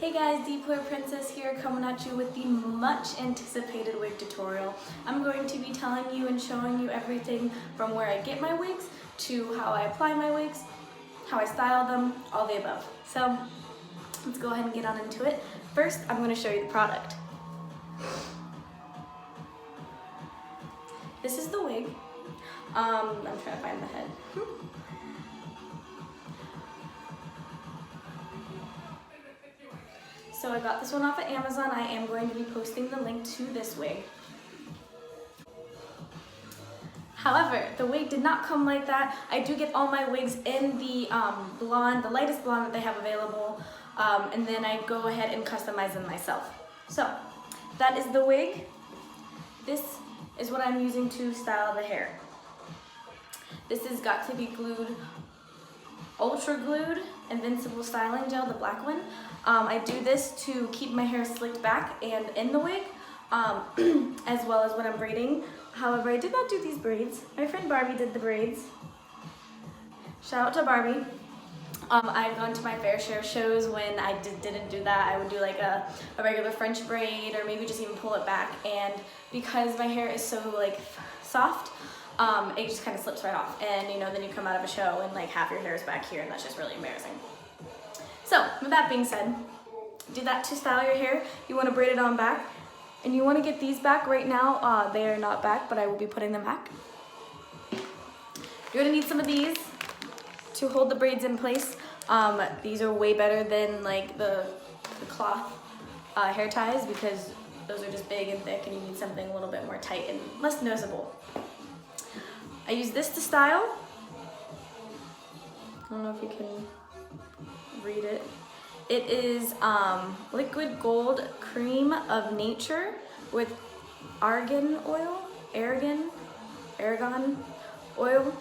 Hey guys, Deepwear Princess here, coming at you with the much anticipated wig tutorial. I'm going to be telling you and showing you everything from where I get my wigs to how I apply my wigs, how I style them, all the above. So let's go ahead and get on into it. First, I'm going to show you the product. This is the wig. I'm trying to find the head. So I got this one off of Amazon. I am going to be posting the link to this wig. However, the wig did not come like that. I do get all my wigs in the blonde, the lightest blonde that they have available, and then I go ahead and customize them myself. So that is the wig. This is what I'm using to style the hair. This has got to be glued, ultra glued, Invincible styling gel, the black one. I do this to keep my hair slicked back and in the wig, as well as when I'm braiding. However, I did not do these braids. My friend Barbie did the braids. Shout out to Barbie. I've gone to my fair share of shows when I didn't do that. I would do like a regular French braid, or maybe just even pull it back. And because my hair is so like soft, it just kind of slips right off. And you know, then you come out of a show and like half your hair is back here, and that's just really embarrassing. So with that being said, do that to style your hair. You want to braid it on back, and you want to get these back right now. They are not back, but I will be putting them back. You're gonna need some of these to hold the braids in place. These are way better than like the cloth hair ties, because those are just big and thick, and you need something a little bit more tight and less noticeable. I use this to style. I don't know if you can read it. It is liquid gold cream of nature with argan oil, argan oil.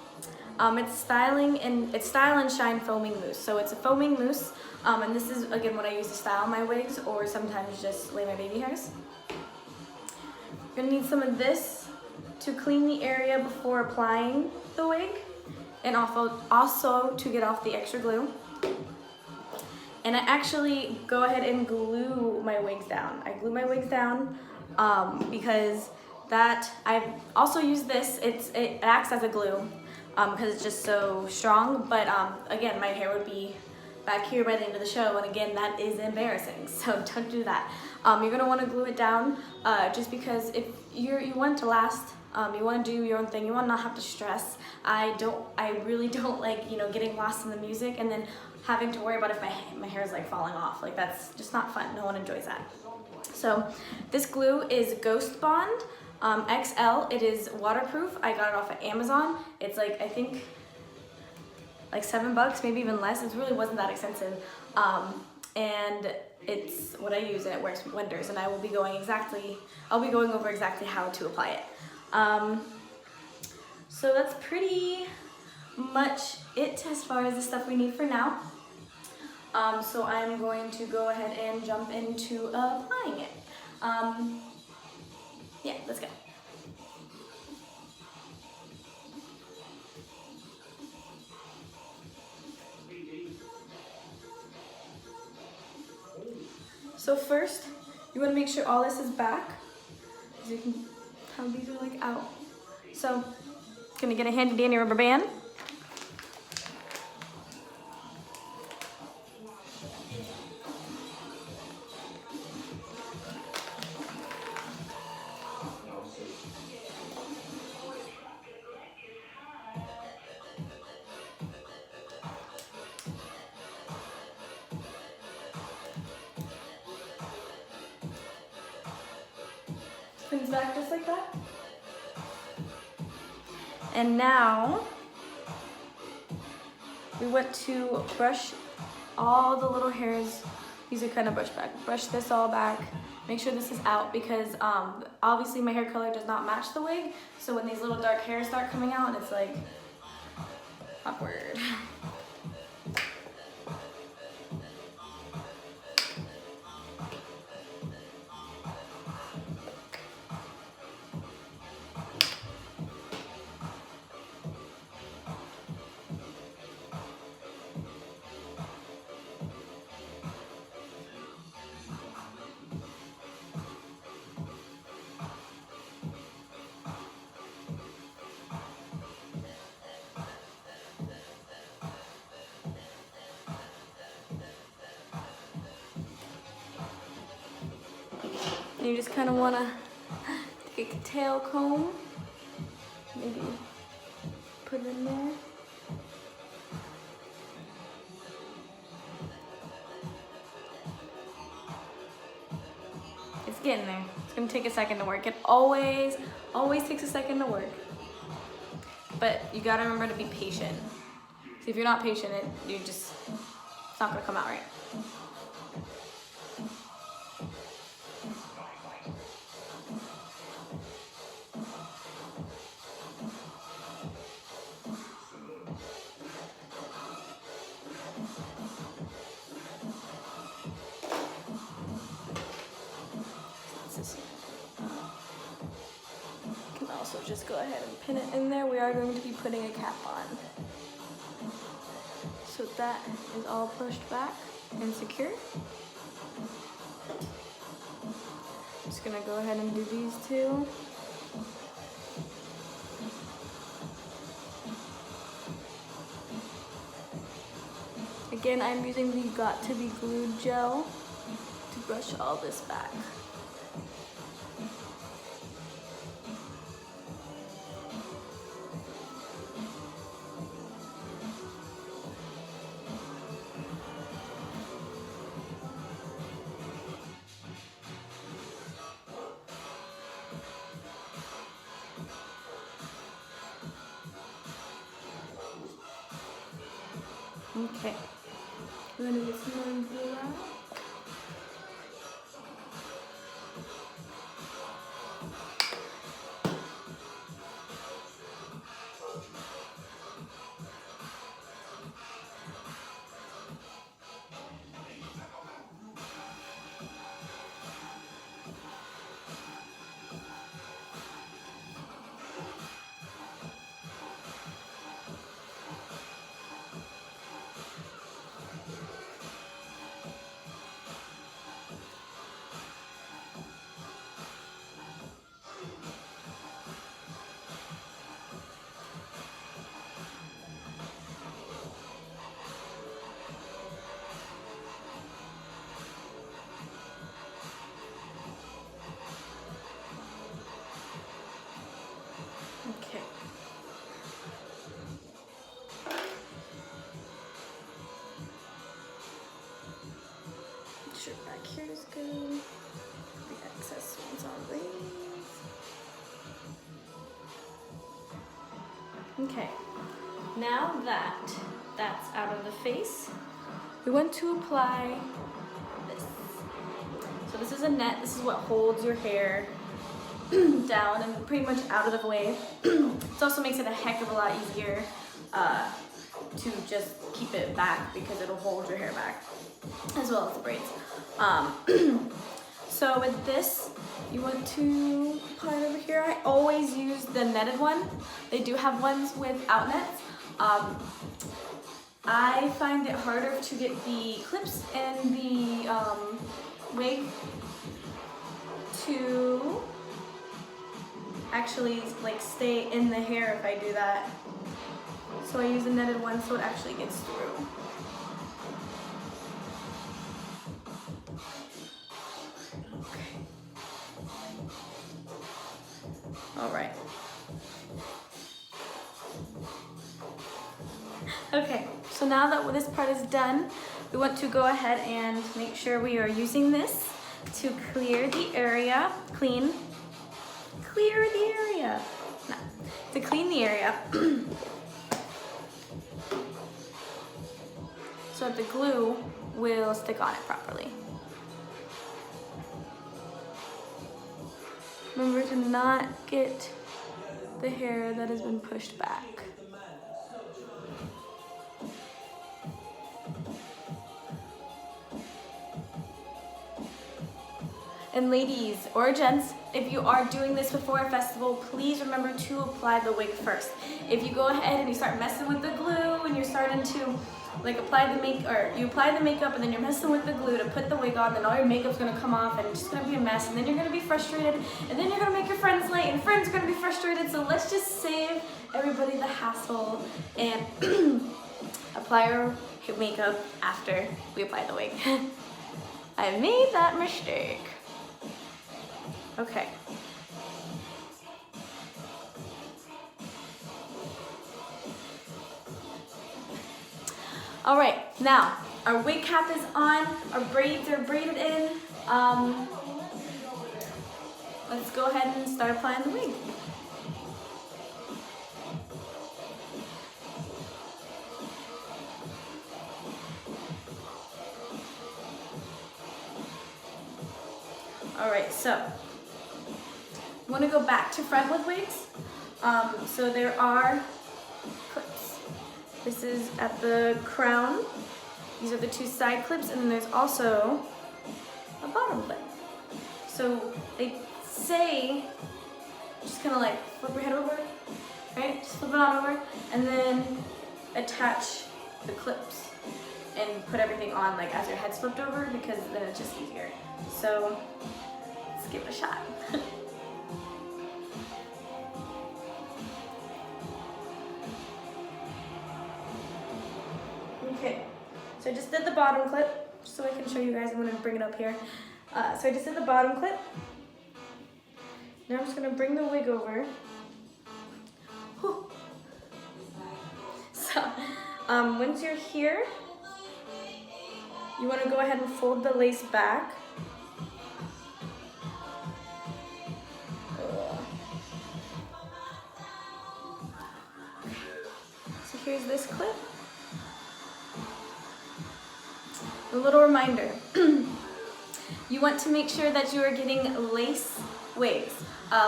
It's style and shine foaming mousse. So it's a foaming mousse, and this is again what I use to style my wigs, or sometimes just lay my baby hairs. You're gonna need some of this to clean the area before applying the wig, and also to get off the extra glue. And I actually go ahead and glue my wigs down. I glue my wigs down because I also use this. It acts as a glue because it's just so strong. But again, my hair would be back here by the end of the show, and again, that is embarrassing. So don't do that. You're gonna want to glue it down just because if you want it to last. You want to do your own thing. You want to not have to stress. I really don't like, you know, getting lost in the music and then having to worry about if my hair is like falling off. Like, that's just not fun. No one enjoys that. So this glue is Ghost Bond XL. It is waterproof. I got it off of Amazon. It's like, I think like $7, maybe even less. It really wasn't that expensive. And it's what I use, and it works wonders. And I'll be going over exactly how to apply it. So that's pretty much it as far as the stuff we need for now. So I'm going to go ahead and jump into applying it. Yeah, let's go. So first, you want to make sure all this is back, as you can tell these are like out. So, gonna get a handy dandy rubber band. Pins back just like that. And now we want to brush all the little hairs. These are kind of brushed back. Brush this all back. Make sure this is out, because obviously my hair color does not match the wig. So when these little dark hairs start coming out, it's like awkward. You just kind of want to take a tail comb, maybe put it in there. It's getting there. It's gonna take a second to work. It always takes a second to work. But you gotta remember to be patient. See, if you're not patient, it's not gonna come out right. You can also just go ahead and pin it in there. We are going to be putting a cap on. So that is all pushed back and secure. I'm just gonna go ahead and do these two. Again, I'm using the Got To Be Glued gel to brush all this back. Okay, we're gonna get some more glue out. Okay. Shirt back here is good. The excess ones on these. Okay. Now that that's out of the face, we want to apply this. So this is a net. This is what holds your hair down and pretty much out of the way. It also makes it a heck of a lot easier to just keep it back because it'll hold your hair back as well as the braids. So with this, you want to apply it over here. I always use the netted one. They do have ones without nets. I find it harder to get the clips and the wig to actually like stay in the hair if I do that. So I use a netted one so it actually gets through. Okay. All right. Okay, so now that this part is done, we want to go ahead and make sure we are using this to clear the area, clear the area, no, to clean the area so that the glue will stick on it properly. Remember to not get the hair that has been pushed back. And ladies or gents, if you are doing this before a festival, please remember to apply the wig first. If you go ahead and you start messing with the glue and you're starting to like apply the you apply the makeup and then you're messing with the glue to put the wig on, then all your makeup's gonna come off and it's just gonna be a mess, and then you're gonna be frustrated, and then you're gonna make your friends late and friends are gonna be frustrated. So let's just save everybody the hassle and apply our makeup after we apply the wig. I made that mistake. Okay. All right, now our wig cap is on, our braids are braided in. Let's go ahead and start applying the wig. All right, so you want to go back to front with wigs. So there are clips. This is at the crown. These are the two side clips, and then there's also a bottom clip. So they say, just kind of like flip your head over, right? Just flip it on over, and then attach the clips and put everything on like as your head's flipped over, because then it's just easier. So let's give it a shot. Okay, so I just did the bottom clip, so I can show you guys. I'm going to bring it up here. So I just did the bottom clip. Now I'm just going to bring the wig over. Whew. So once you're here, you want to go ahead and fold the lace back. So here's this clip. A little reminder, you want to make sure that you are getting lace wigs.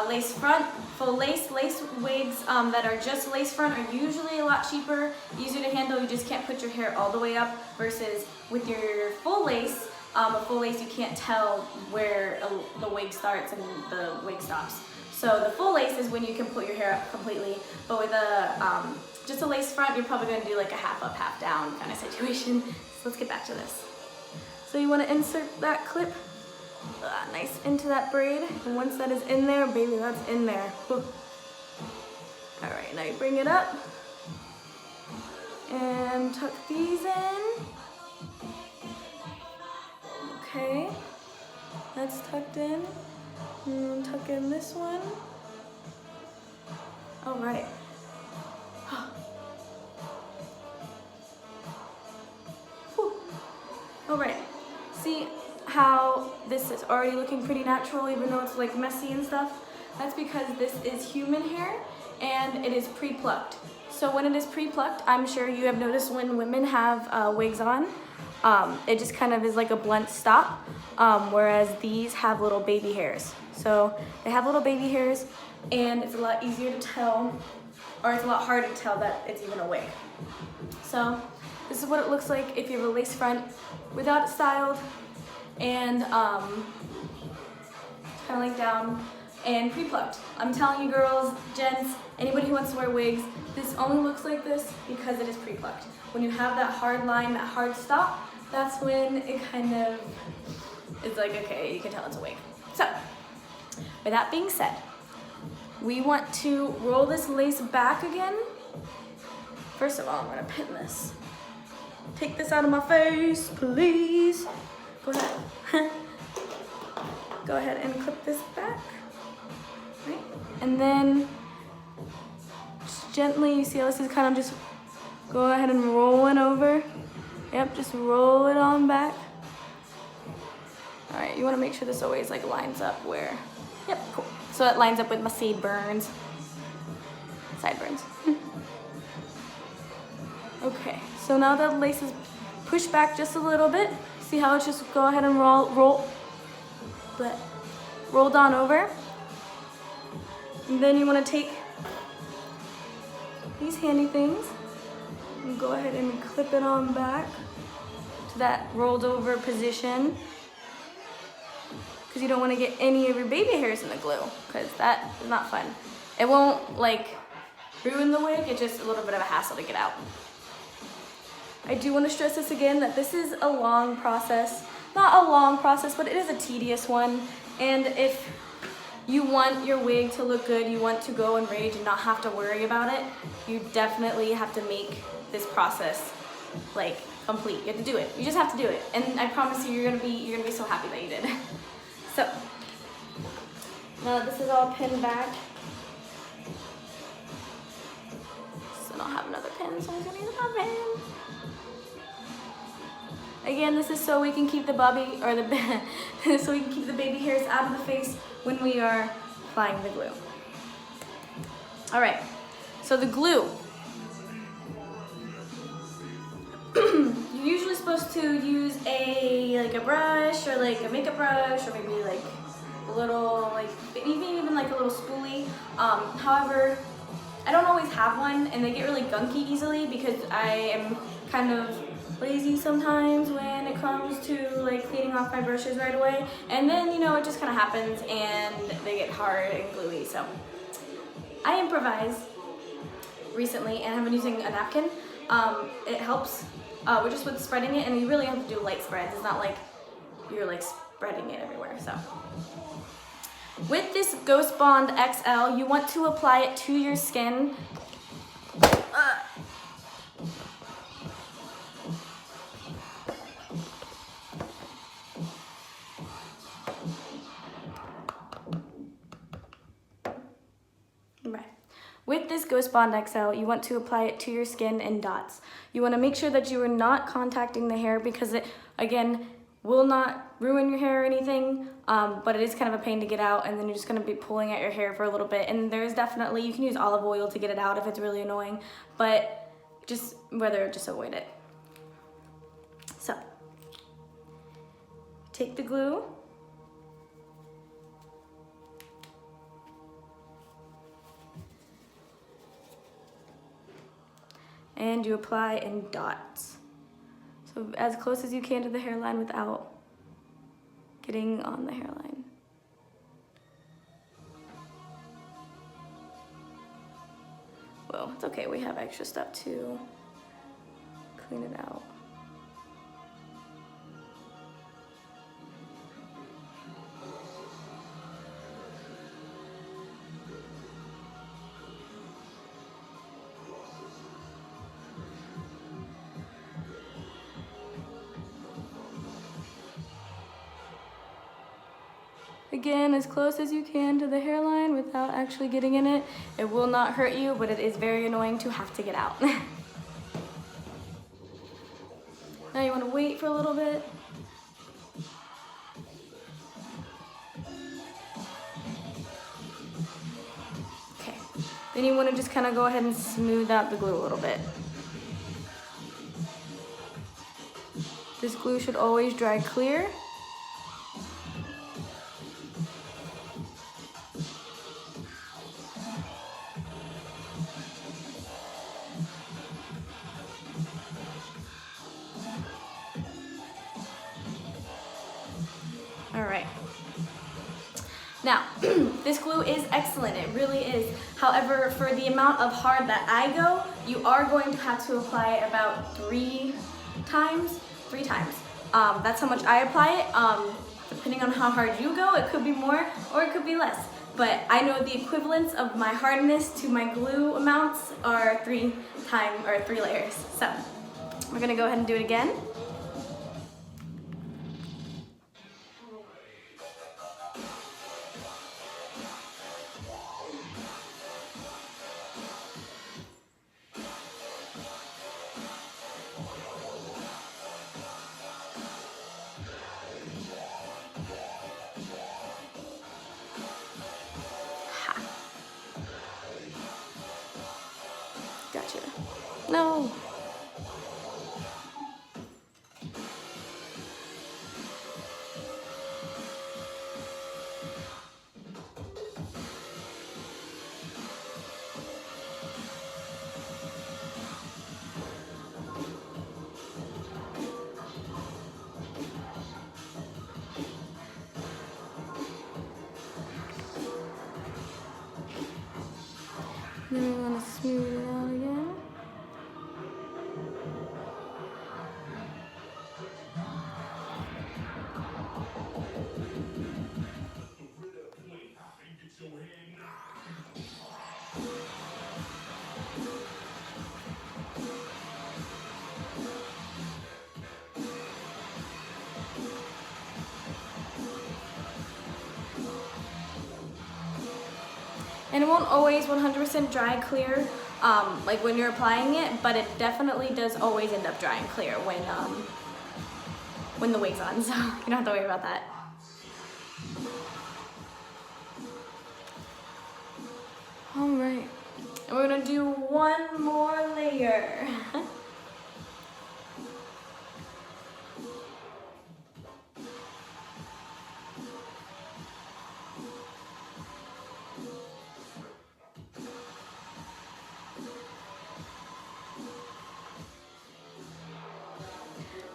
Lace front, full lace wigs that are just lace front are usually a lot cheaper, easier to handle. You just can't put your hair all the way up, versus with your full lace, you can't tell where the wig starts and the wig stops. So the full lace is when you can put your hair up completely, but with just a lace front, you're probably going to do like a half up, half down kind of situation. So let's get back to this. So you want to insert that clip nice into that braid, and once that is in there, baby, that's in there. All right, now you bring it up and tuck these in. Okay, that's tucked in. And tuck in this one. All right. All right. See how this is already looking pretty natural, even though it's like messy and stuff? That's because this is human hair and it is pre-plucked. So when it is pre-plucked, I'm sure you have noticed when women have wigs on, it just kind of is like a blunt stop, whereas these have little baby hairs. So they have little baby hairs, and it's a lot easier to tell, or it's a lot harder to tell that it's even a wig. So this is what it looks like if you have a lace front without it styled, and kind of like down and pre-plucked. I'm telling you girls, gents, anybody who wants to wear wigs, this only looks like this because it is pre-plucked. When you have that hard line, that hard stop, that's when it kind of is like, okay, you can tell it's a wig. So, with that being said, we want to roll this lace back again. First of all, I'm gonna pin this. Take this out of my face, please. Go ahead. Go ahead and clip this back. Right? And then just gently, you see how this is kind of just go ahead and rolling over. Yep, just roll it on back. All right, you want to make sure this always like lines up where, yep, cool. So it lines up with my sideburns. Okay, so now that the lace is pushed back just a little bit, see how it's just go ahead and rolled on over. And then you want to take these handy things and go ahead and clip it on back to that rolled over position, because you don't want to get any of your baby hairs in the glue, because that is not fun. It won't like ruin the wig, it's just a little bit of a hassle to get out. I do want to stress this again, that this is a long process. Not a long process, but it is a tedious one. And if you want your wig to look good, you want to go and rage and not have to worry about it, you definitely have to make this process like complete. You have to do it. You just have to do it. And I promise you, you're gonna be so happy that you did. So Now that this is all pinned back, so I don't have another pin, so I'm gonna use my pin. Again, this is so we can keep the bobby, or the so we can keep the baby hairs out of the face when we are applying the glue. All right, so the glue. You're usually supposed to use a brush or like a makeup brush or maybe like a little even like a little spoolie. However, I don't always have one and they get really gunky easily because I am kind of lazy sometimes when it comes to like cleaning off my brushes right away, and then it just kind of happens and they get hard and gluey. So I improvised recently and I've been using a napkin. It helps. We're just with spreading it, and you really have to do light spreads. It's not like you're like spreading it everywhere. So with this Ghost Bond XL, you want to apply it to your skin. With this Ghost Bond XL, you want to apply it to your skin in dots. You want to make sure that you are not contacting the hair because it, again, will not ruin your hair or anything, but it is kind of a pain to get out, and then you're just going to be pulling at your hair for a little bit. And there's definitely, you can use olive oil to get it out if it's really annoying, but just avoid it. So, take the glue. And you apply in dots. So as close as you can to the hairline without getting on the hairline. Well, it's okay, we have extra stuff to clean it out. Again, as close as you can to the hairline without actually getting in it. It will not hurt you, but it is very annoying to have to get out. Now you want to wait for a little bit. Okay, then you want to just kind of go ahead and smooth out the glue a little bit. This glue should always dry clear. All right. Now, this glue is excellent, it really is. However, for the amount of hard that I go, you are going to have to apply it about three times. That's how much I apply it. Depending on how hard you go, it could be more or it could be less. But I know the equivalence of my hardness to my glue amounts are 3 layers. So, we're gonna go ahead and do it again. Gotcha. No. Then we want to smooth it out again. And it won't always 100% dry clear like when you're applying it, but it definitely does always end up drying clear when the wig's on, so you don't have to worry about that. All right, and we're gonna do one more layer.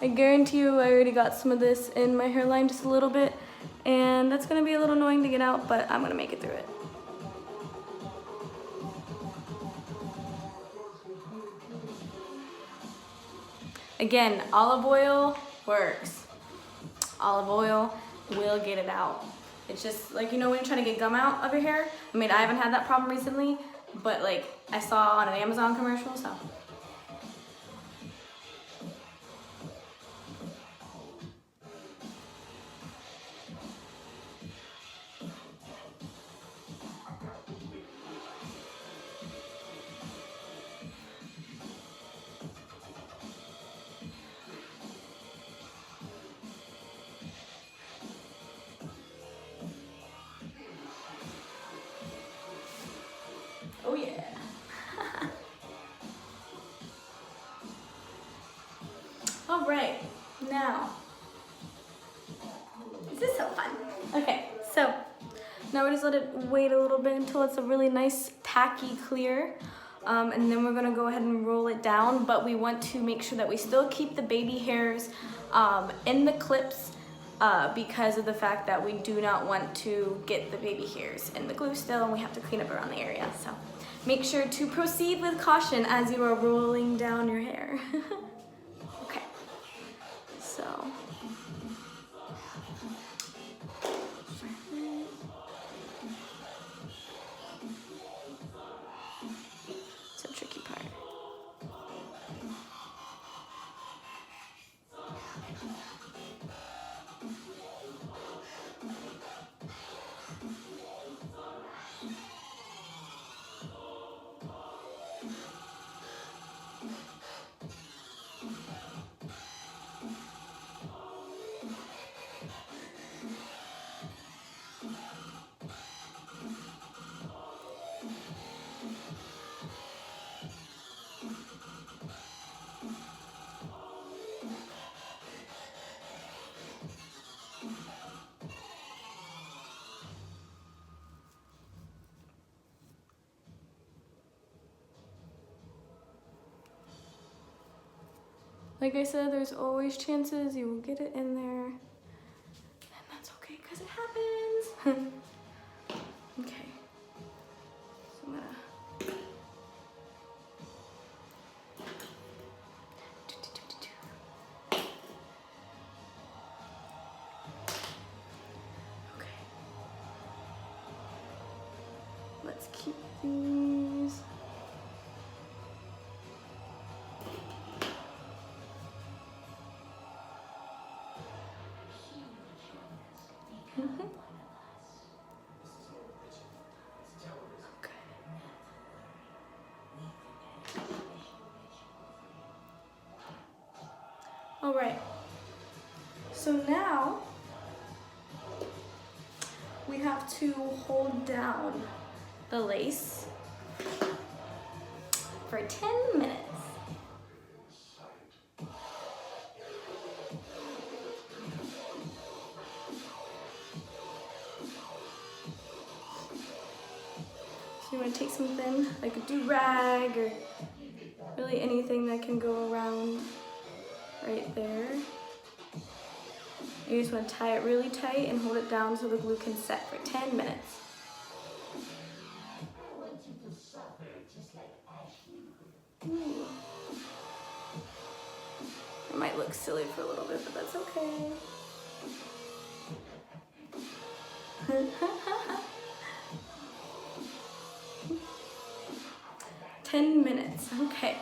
I guarantee you I already got some of this in my hairline just a little bit, and that's gonna be a little annoying to get out, but I'm gonna make it through it. Again, olive oil works. Olive oil will get it out. It's just like, you know, when you're trying to get gum out of your hair. I mean, I haven't had that problem recently, but like I saw on an Amazon commercial, so. Oh yeah. All right, now, this is so fun. Okay, so now we just let it wait a little bit until it's a really nice tacky clear. And then we're gonna go ahead and roll it down, but we want to make sure that we still keep the baby hairs in the clips because of the fact that we do not want to get the baby hairs in the glue still, and we have to clean up around the area. So make sure to proceed with caution as you are rolling down your hair. Okay, so. It's a tricky part. Like I said, there's always chances you will get it in there, and that's okay because it happens. Okay, so I'm gonna okay. Let's keep these. All right, so now we have to hold down the lace for 10 minutes. So you want to take something like a do-rag or really anything that can go around right there. You just want to tie it really tight and hold it down so the glue can set for 10 minutes. Ooh. It might look silly for a little bit, but that's okay. 10 minutes, okay.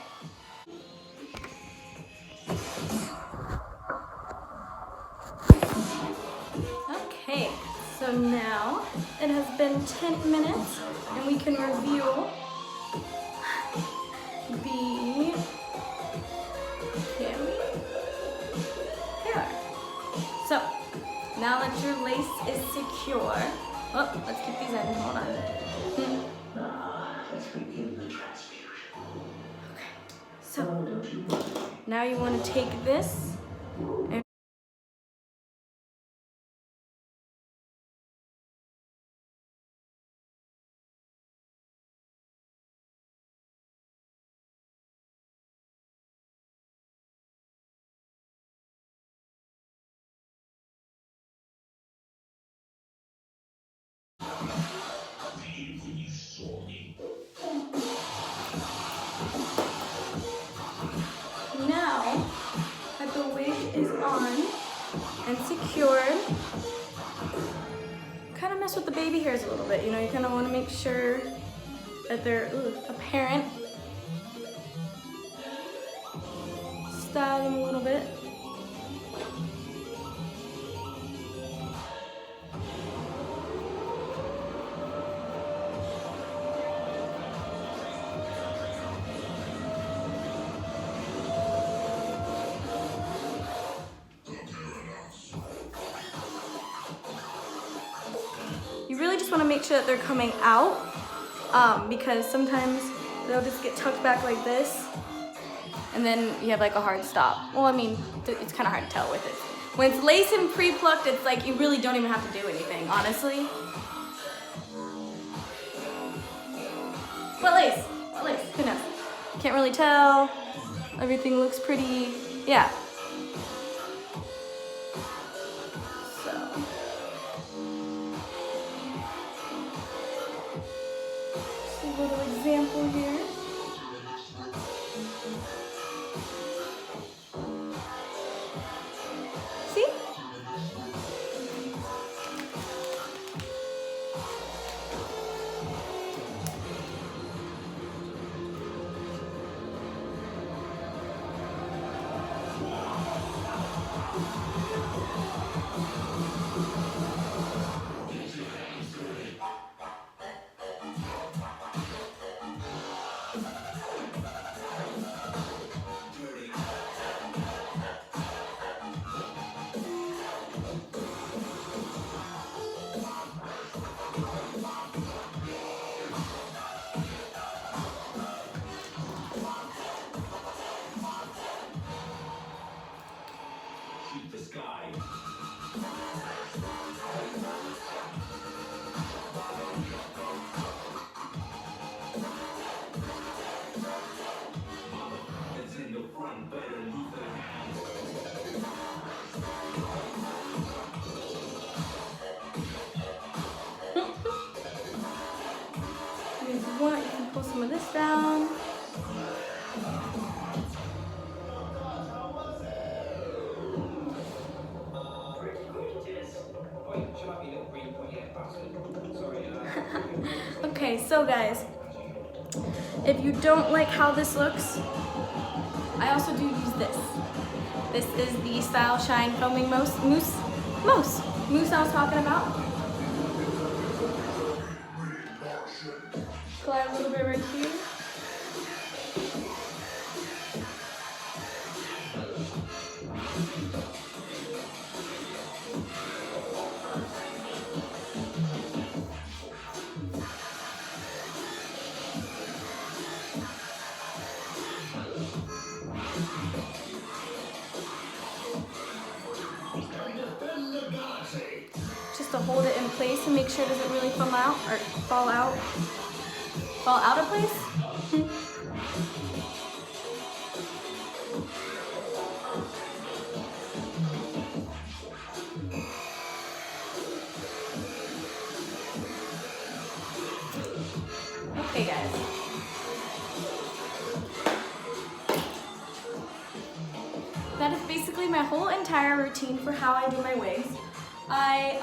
Okay, so now it has been 10 minutes and we can reveal the cami. There. So now that your lace is secure, oh, let's keep these in. Hold on. Let's begin the transfusion. Okay. So now you want to take this and now that the wig is on and secured, kind of mess with the baby hairs a little bit. You know, you kind of want to make sure that they're apparent. Style them a little bit. You really just want to make sure that they're coming out because sometimes they'll just get tucked back like this and then you have like a hard stop. Well, I mean, it's kind of hard to tell with it. When it's lace and pre-plucked, it's like you really don't even have to do anything, honestly. What lace? What lace? Who knows? Can't really tell. Everything looks pretty, yeah. A little example here. See? If you want, you can pull some of this down. Okay, so guys, if you don't like how this looks, I also do use this. This is the Style Shine Foaming Mousse I was talking about. Apply a little bit right here. Just to hold it in place and make sure it doesn't really fall out or fall out of place. Okay, guys. That is basically my whole entire routine for how I do my wigs. I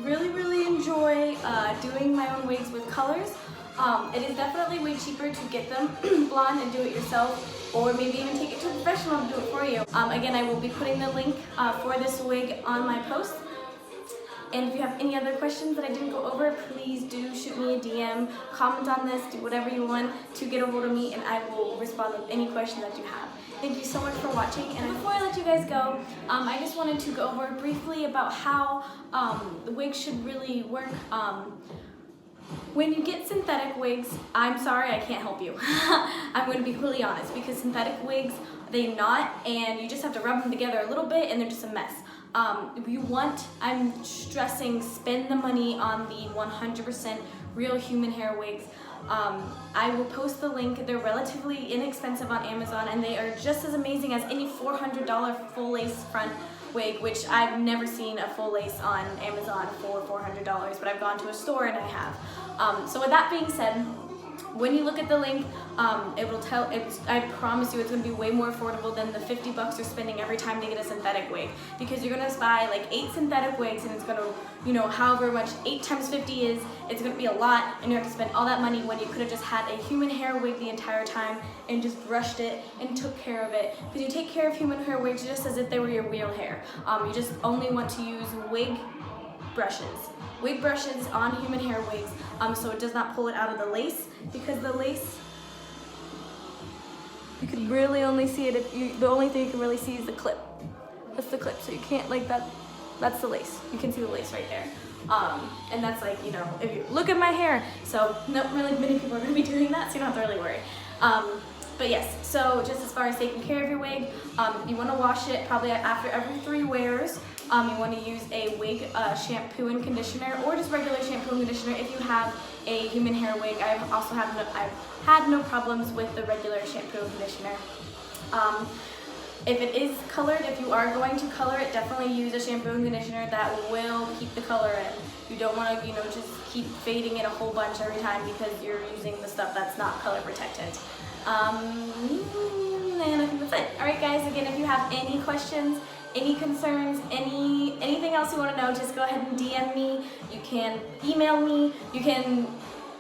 really enjoy doing my own wigs with colors. It is definitely way cheaper to get them blonde and do it yourself, or maybe even take it to a professional to do it for you. Again, I will be putting the link for this wig on my post. And if you have any other questions that I didn't go over, please do shoot me a DM, comment on this, do whatever you want to get a hold of me, and I will respond with any question that you have. Thank you so much for watching, and before I let you guys go, I just wanted to go over briefly about how the wig should really work. When you get synthetic wigs, I'm sorry, I can't help you. I'm going to be completely honest, because synthetic wigs, they knot, and you just have to rub them together a little bit, and they're just a mess. If you want, I'm stressing, spend the money on the 100% real human hair wigs. I will post the link. They're relatively inexpensive on Amazon, and they are just as amazing as any $400 full lace front wig, which I've never seen a full lace on Amazon for $400, but I've gone to a store and I have. So with that being said, when you look at the link, it will tell, I promise you it's going to be way more affordable than the $50 you're spending every time to get a synthetic wig, because you're going to buy like 8 synthetic wigs, and it's going to, you know, however much 8 times 50 is, it's going to be a lot, and you have to spend all that money when you could have just had a human hair wig the entire time and just brushed it and took care of it. Because you take care of human hair wigs just as if they were your real hair. You just only want to use wig brushes on human hair wigs, so it does not pull it out of the lace, because the lace, you can really only see it if you, the only thing you can really see is the clip. That's the clip, so you can't, like, that's the lace. You can see the lace right there. And that's like, you know, if you look at my hair, so not really many people are going to be doing that, so you don't have to really worry. But yes, so just as far as taking care of your wig, you want to wash it probably after every 3 wears. You want to use a wig shampoo and conditioner, or just regular shampoo and conditioner if you have a human hair wig. I've had no problems with the regular shampoo and conditioner. If it is colored, if you are going to color it, definitely use a shampoo and conditioner that will keep the color in. You don't want to, you know, just keep fading it a whole bunch every time because you're using the stuff that's not color protectant. And I think that's it. Alright guys, again, if you have any questions, any concerns, anything else you want to know, just go ahead and DM me. You can email me. You can,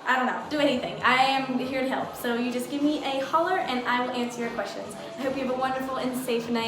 I don't know, do anything. I am here to help. So you just give me a holler and I will answer your questions. I hope you have a wonderful and safe night.